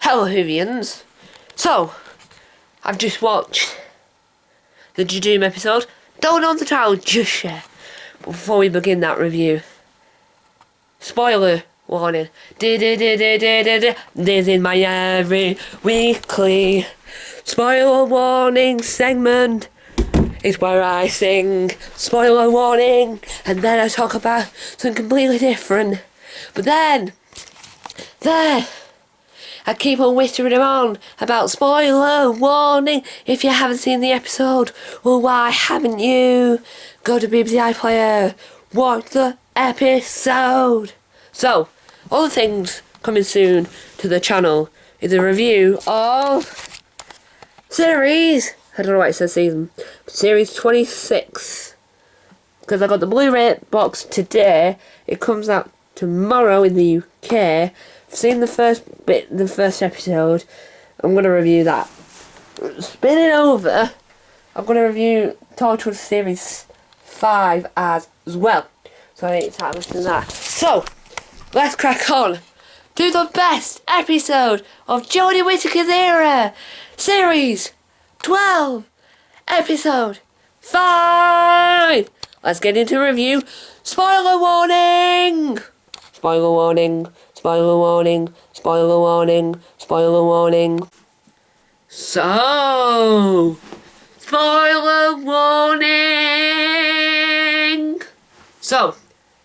Hello Whovians. So, I've just watched the Judoom episode. Don't know the title just yet. But before we begin that review, spoiler warning. This is my every weekly spoiler warning segment. It's where I sing spoiler warning and then I talk about something completely different. But then I keep on whispering on about spoiler warning. If you haven't seen the episode, well, why haven't you? Go to BBC iPlayer, watch the episode. So, all the things coming soon to the channel is a review of series, I don't know why it says season, series 26. Because I got the Blu-ray box today. It comes out tomorrow in the UK. I've seen the first episode. I'm going to review that. Spinning over, I'm going to review Torchwood Series 5 as well. So I need to listen to that. So, let's crack on to the best episode of Jodie Whittaker's era. Series 12, episode 5. Let's get into review. Spoiler warning! Spoiler warning. Spoiler warning, spoiler warning, spoiler warning. So, spoiler warning! So,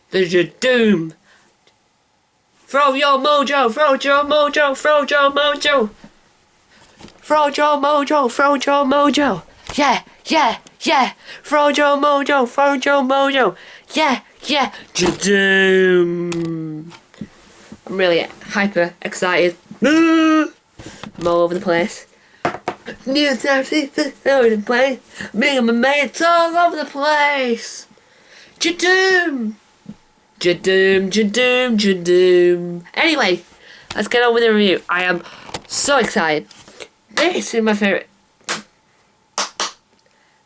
there's your doom. Throw your mojo, throw your mojo, throw your mojo. Throw your mojo, throw your mojo. Yeah, yeah, yeah. Throw your mojo, throw your mojo. Yeah, yeah. Doom. I'm really hyper excited. I'm all over the place. New series all over the place. Me and my mates all over the place. Jadoom! Jadoom, Jadoom, Jadoom. Anyway, let's get on with the review. I am so excited. This is my favourite.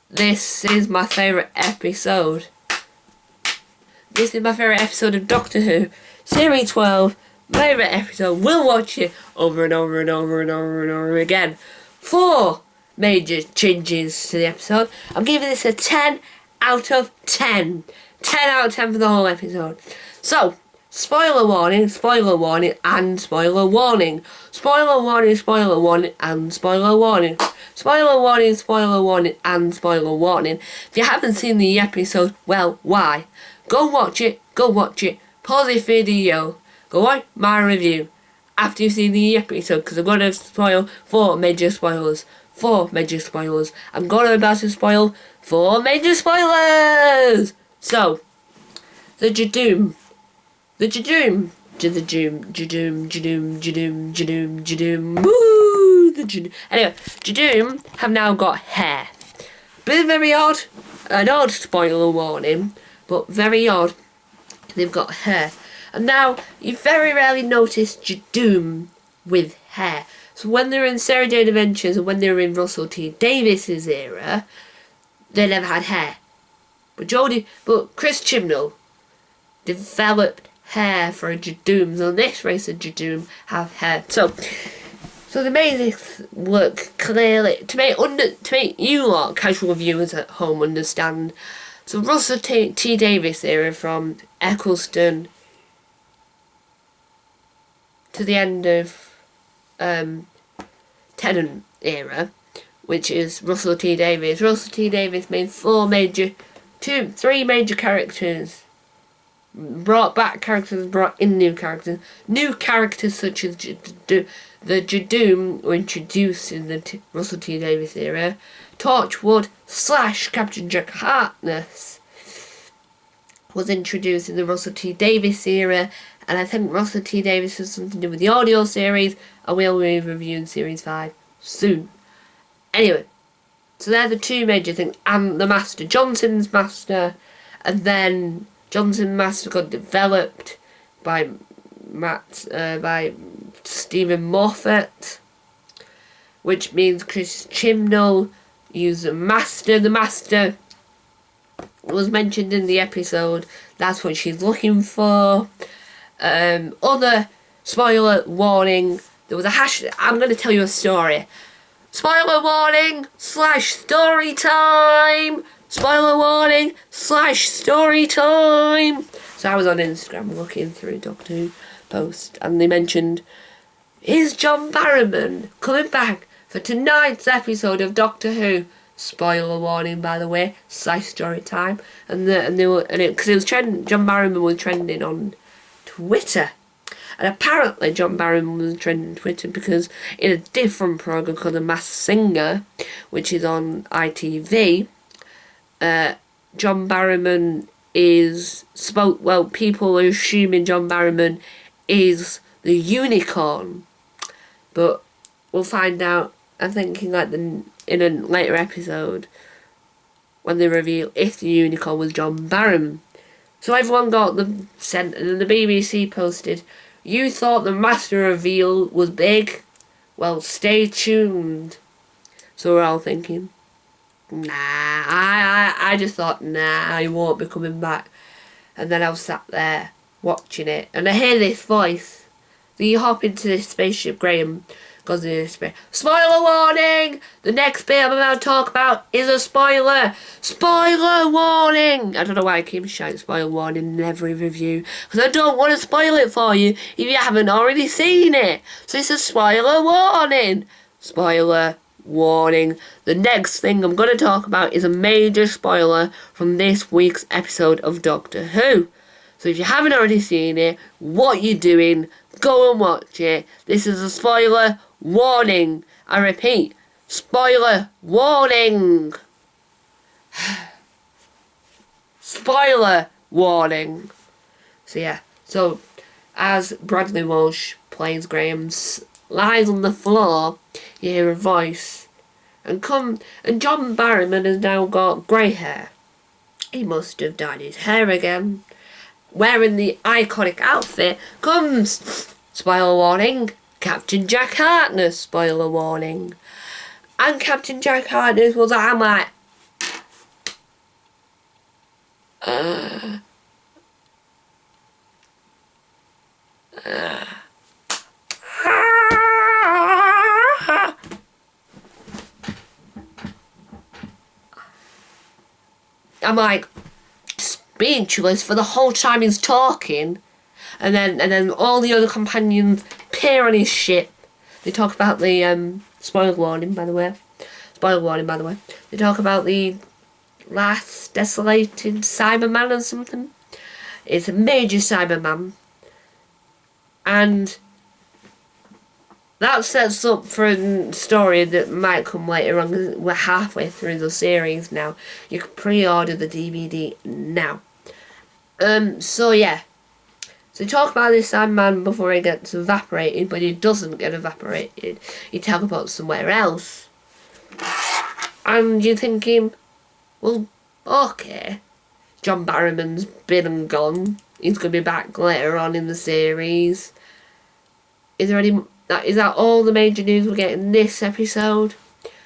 This is my favourite episode. This is my favourite episode of Doctor Who. Series 12. Favourite episode. We'll watch it over and over and over and over and over again. 4 major changes to the episode. I'm giving this a 10 out of 10. 10 out of 10 for the whole episode. So, spoiler warning, and spoiler warning. Spoiler warning, spoiler warning, and spoiler warning. Spoiler warning, spoiler warning, and spoiler warning. If you haven't seen the episode, well, why? Go watch it, pause the video, go watch my review after you've seen the episode, because I'm going to spoil 4 major spoilers. 4 major spoilers. I'm about to spoil 4 major spoilers! So, the Jadoom. The Jadoom. Jadoom. Woo! The Jadoom. Anyway, Jadoom have now got hair. Bit very odd. An odd spoiler warning, but very odd. They've got hair. And now, you very rarely notice Jadoom with hair. So when they're in Sarah Jane Adventures, and when they're in Russell T Davies's era, they never had hair. But Chris Chibnall developed hair for a Jadoom. So this race of Jadoom have hair. So they made this work clearly to make you lot, casual viewers at home, understand. So Russell T Davies era from Eccleston to the end of Tennant era, which is Russell T Davies. Russell T Davies made 3 major characters, brought back characters, brought in new characters. New characters such as the Jadoom were introduced in the Russell T Davies era. Torchwood / Captain Jack Harkness was introduced in the Russell T Davies era, and I think Russell T Davies has something to do with the audio series, and we'll be reviewing series 5 soon. Anyway, so they're the 2 major things, and the Master, Johnson's Master, and then Johnson's Master got developed by Stephen Moffat, which means Chris Chibnall used the Master. The Master was mentioned in the episode. That's what she's looking for. Other spoiler warning there was a hashtag. I'm going to tell you a story. Spoiler warning / story time. Spoiler warning / story time. So I was on Instagram looking through Doctor Who post, and they mentioned, is John Barrowman coming back for tonight's episode of Doctor Who? Spoiler warning, by the way, / story time. Because it was trending. John Barrowman was trending on Twitter. And apparently John Barrowman was trending on Twitter because in a different programme called The Masked Singer, which is on ITV, John Barrowman people are assuming John Barrowman is the unicorn. But we'll find out, I'm thinking, in a later episode, when they reveal if the unicorn was John Barrowman. So everyone got them sent, and then the BBC posted, you thought the master reveal was big? Well, stay tuned. So we're all thinking, nah, I just thought, nah, he won't be coming back. And then I was sat there watching it, and I hear this voice. So you hop into this spaceship, Graham goes into this space. Spoiler warning! The next bit I'm about to talk about is a spoiler. Spoiler warning! I don't know why I keep shouting spoiler warning in every review, because I don't want to spoil it for you if you haven't already seen it. So it's a spoiler warning. Spoiler warning. The next thing I'm going to talk about is a major spoiler from this week's episode of Doctor Who. So if you haven't already seen it, what you doing? Go and watch it. This is a spoiler warning. I repeat, spoiler warning. Spoiler warning. So yeah, so as Bradley Walsh plays Graham lies on the floor, you hear a voice. And John Barrowman has now got grey hair. He must have dyed his hair again. Wearing the iconic outfit comes, spoiler warning, Captain Jack Harkness, spoiler warning. And Captain Jack Harkness was, I'm like, I'm like speechless for the whole time he's talking, and then all the other companions appear on his ship. They talk about the spoiler warning, by the way. They talk about the last desolated Cyberman or something. It's a major Cyberman, and that sets up for a story that might come later on, because we're halfway through the series now. You can pre-order the DVD now. So yeah. So talk about this Sandman before he gets evaporated, but he doesn't get evaporated. He teleports somewhere else. And you're thinking, well, okay. John Barrowman's been and gone. He's going to be back later on in the series. Is that all the major news we're getting this episode?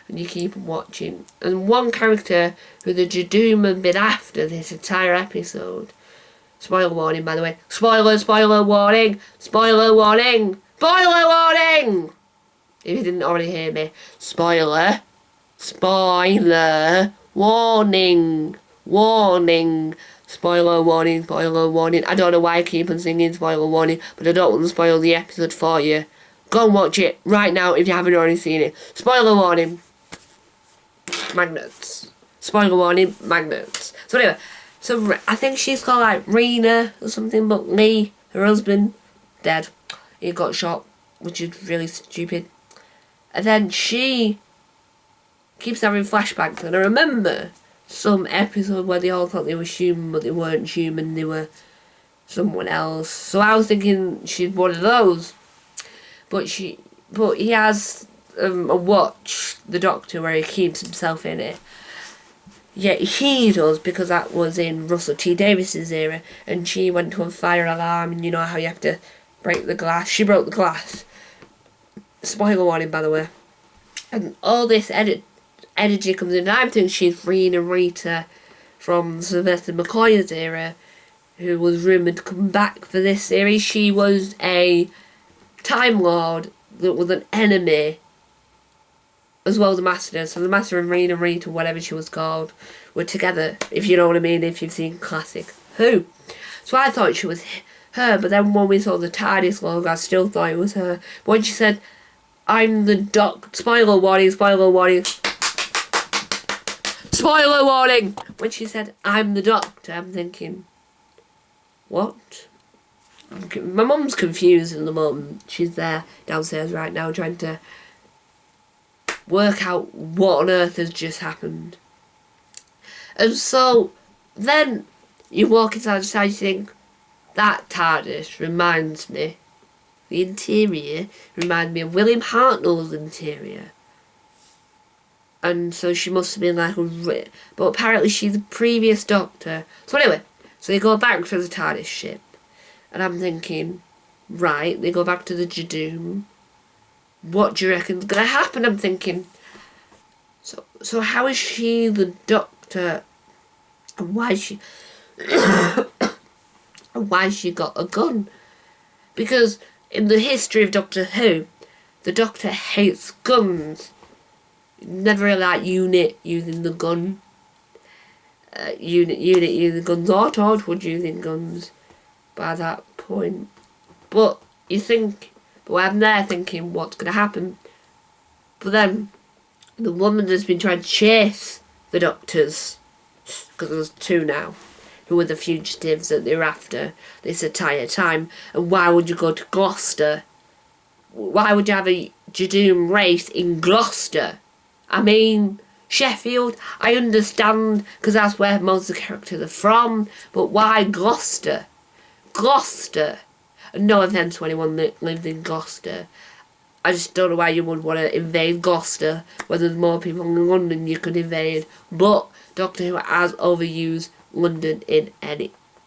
And you keep watching. And one character who the Judoom have been after this entire episode. Spoiler warning, by the way. Spoiler warning! Spoiler warning! Spoiler warning! If you didn't already hear me. Spoiler warning! Warning! Spoiler warning. I don't know why I keep on singing spoiler warning, but I don't want to spoil the episode for you. Go and watch it right now if you haven't already seen it. Spoiler warning. Magnets. Spoiler warning. Magnets. So anyway, I think she's called like Rena or something, but Lee, her husband, dead. He got shot, which is really stupid. And then she keeps having flashbacks, and I remember some episode where they all thought they were human, but they weren't human, they were someone else. So I was thinking she's one of those. But he has a watch, the Doctor, where he keeps himself in it. Yeah, he does, because that was in Russell T Davies's era, and she went to a fire alarm, and you know how you have to break the glass. She broke the glass. Spoiler warning, by the way. And all this energy comes in. I'm thinking she's Rita from Sylvester McCoy's era, who was rumoured to come back for this series. She was a Time Lord that was an enemy, as well as the Master. So the Master and Rita, whatever she was called, were together, if you know what I mean, if you've seen classic Who. So I thought she was her, but then when we saw the TARDIS logo, I still thought it was her. But when she said, I'm the spoiler warning, spoiler warning, spoiler warning! When she said, I'm the Doctor, I'm thinking, what? My mum's confused at the moment. She's there downstairs right now trying to work out what on earth has just happened. And so then you walk inside and you think, that TARDIS reminds me, the interior reminds me of William Hartnell's interior. And so she must have been like but apparently she's the previous Doctor. So anyway, so they go back to the TARDIS ship. And I'm thinking, right, they go back to the Judoom. What do you reckon's going to happen? I'm thinking, so how is she the Doctor? And why is she... and why has she got a gun? Because in the history of Doctor Who, the Doctor hates guns. Never really like Unit using the gun. Unit using guns. Or Torchwood using guns by that point. But you think, but I'm there thinking what's going to happen. But then the woman has been trying to chase the Doctors, because there's two now, who were the fugitives that they were after this entire time. And why would you go to Gloucester? Why would you have a Judoom race in Gloucester? I mean, Sheffield, I understand, because that's where most of the characters are from, but why Gloucester? Gloucester. And no offence to anyone that lives in Gloucester. I just don't know why you would want to invade Gloucester when there's more people in London you could invade. But Doctor Who has overused London in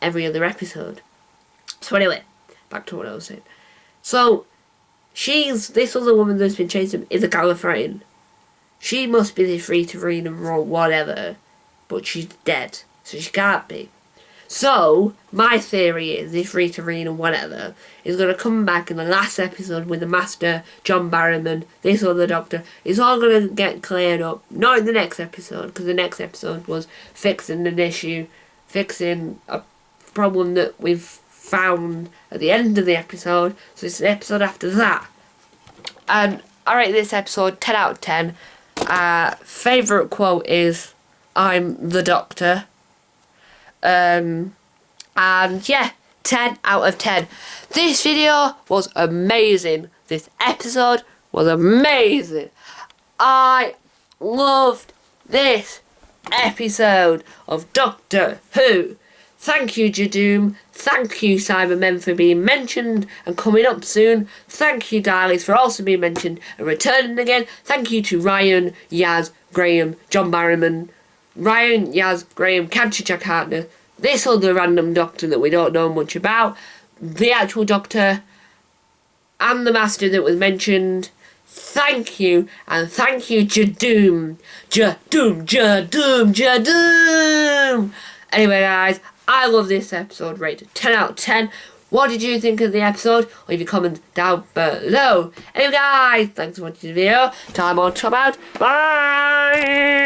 every other episode. So anyway, back to what I was saying. So, this other woman that's been chasing him is a Gallifreyan. She must be this Rita Rena or whatever, but she's dead, so she can't be. So, my theory is this Rita Rena whatever is going to come back in the last episode with the Master, John Barrowman, this other Doctor. It's all going to get cleared up. Not in the next episode, because the next episode was fixing an issue, fixing a problem that we've found at the end of the episode. So it's the episode after that. And I rate this episode 10 out of 10. Favourite quote is, I'm the Doctor. And yeah, 10 out of 10. This video was amazing. This episode was amazing. I loved this episode of Doctor Who. Thank you, Judoom. Thank you, Cybermen, for being mentioned and coming up soon. Thank you, Daleks, for also being mentioned and returning again. Thank you to Ryan, Yaz, Graham, John Barrowman, Ryan, Yaz, Graham, Kanchi Jack Hartner, this other random Doctor that we don't know much about, the actual Doctor, and the Master that was mentioned. Thank you, and thank you, Judoom. Judoom, Judoom, Judoom. Anyway, guys, I love this episode, rated 10 out of 10. What did you think of the episode? Leave your comments down below. Anyway, guys, thanks for watching the video. Time on top out. Bye!